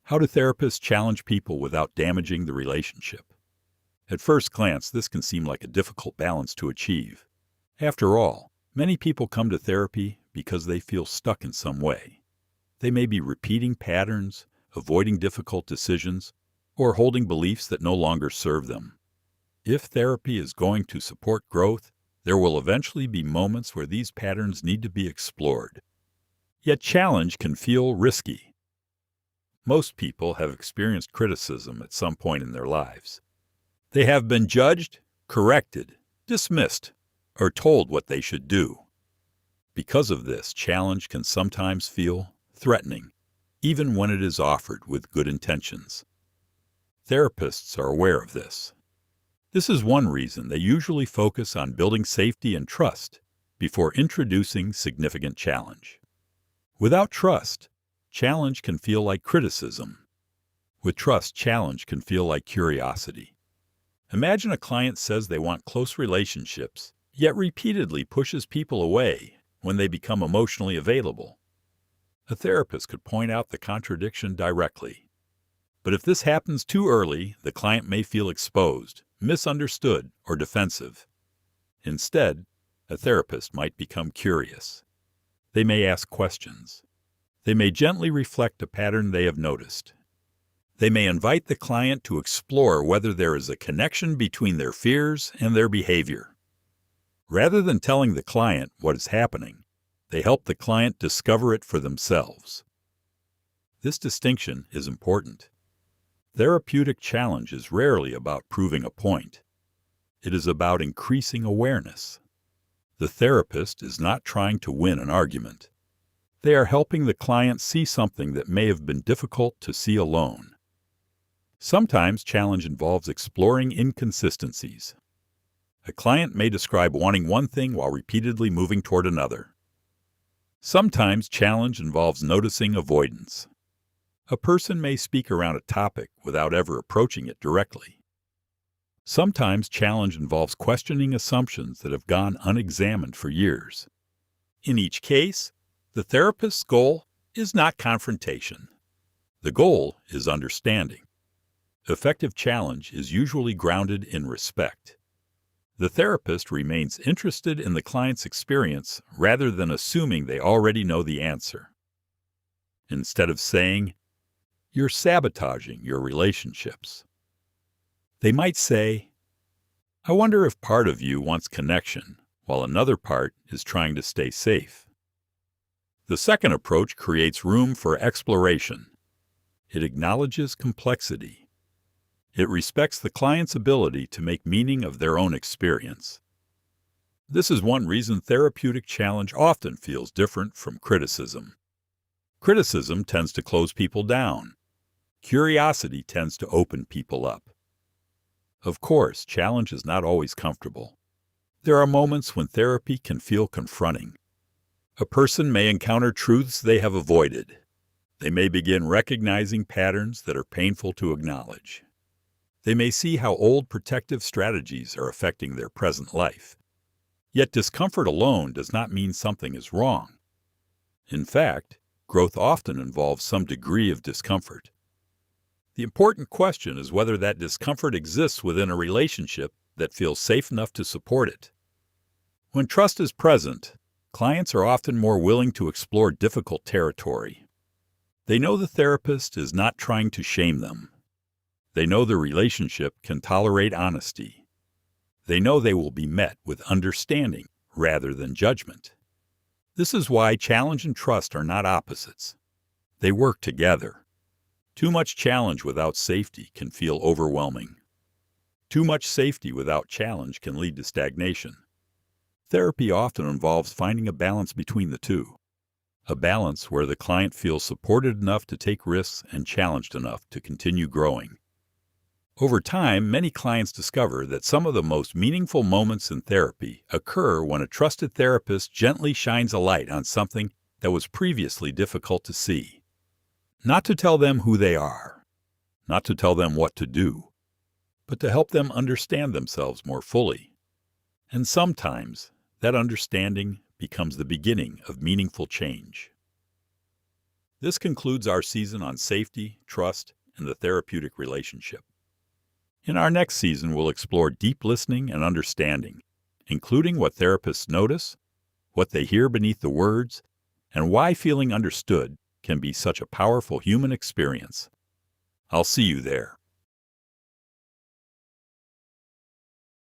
How do therapists challenge people without damaging the relationship? At first glance, this can seem like a difficult balance to achieve. After all, many people come to therapy because they feel stuck in some way. They may be repeating patterns, avoiding difficult decisions, or holding beliefs that no longer serve them. If therapy is going to support growth, there will eventually be moments where these patterns need to be explored. Yet challenge can feel risky. Most people have experienced criticism at some point in their lives. They have been judged, corrected, dismissed, or told what they should do. Because of this, challenge can sometimes feel threatening, even when it is offered with good intentions. Therapists are aware of this. This is one reason they usually focus on building safety and trust before introducing significant challenge. Without trust, challenge can feel like criticism. With trust, challenge can feel like curiosity. Imagine a client says they want close relationships, yet repeatedly pushes people away when they become emotionally available. A therapist could point out the contradiction directly. But if this happens too early, the client may feel exposed, misunderstood, or defensive. Instead, a therapist might become curious. They may ask questions. They may gently reflect a pattern they have noticed. They may invite the client to explore whether there is a connection between their fears and their behavior. Rather than telling the client what is happening, they help the client discover it for themselves. This distinction is important. Therapeutic challenge is rarely about proving a point. It is about increasing awareness. The therapist is not trying to win an argument. They are helping the client see something that may have been difficult to see alone. Sometimes challenge involves exploring inconsistencies. A client may describe wanting one thing while repeatedly moving toward another. Sometimes challenge involves noticing avoidance. A person may speak around a topic without ever approaching it directly. Sometimes challenge involves questioning assumptions that have gone unexamined for years. In each case, the therapist's goal is not confrontation. The goal is understanding. Effective challenge is usually grounded in respect. The therapist remains interested in the client's experience rather than assuming they already know the answer. Instead of saying, "You're sabotaging your relationships," they might say, "I wonder if part of you wants connection while another part is trying to stay safe." The second approach creates room for exploration. It acknowledges complexity. It respects the client's ability to make meaning of their own experience. This is one reason therapeutic challenge often feels different from criticism. Criticism tends to close people down. Curiosity tends to open people up. Of course, challenge is not always comfortable. There are moments when therapy can feel confronting. A person may encounter truths they have avoided. They may begin recognizing patterns that are painful to acknowledge. They may see how old protective strategies are affecting their present life. Yet discomfort alone does not mean something is wrong. In fact, growth often involves some degree of discomfort. The important question is whether that discomfort exists within a relationship that feels safe enough to support it. When trust is present, clients are often more willing to explore difficult territory. They know the therapist is not trying to shame them. They know the relationship can tolerate honesty. They know they will be met with understanding rather than judgment. This is why challenge and trust are not opposites. They work together. Too much challenge without safety can feel overwhelming. Too much safety without challenge can lead to stagnation. Therapy often involves finding a balance between the two. A balance where the client feels supported enough to take risks and challenged enough to continue growing. Over time, many clients discover that some of the most meaningful moments in therapy occur when a trusted therapist gently shines a light on something that was previously difficult to see. Not to tell them who they are, not to tell them what to do, but to help them understand themselves more fully. And sometimes, that understanding becomes the beginning of meaningful change. This concludes our season on safety, trust, and the therapeutic relationship. In our next season, we'll explore deep listening and understanding, including what therapists notice, what they hear beneath the words, and why feeling understood can be such a powerful human experience. I'll see you there.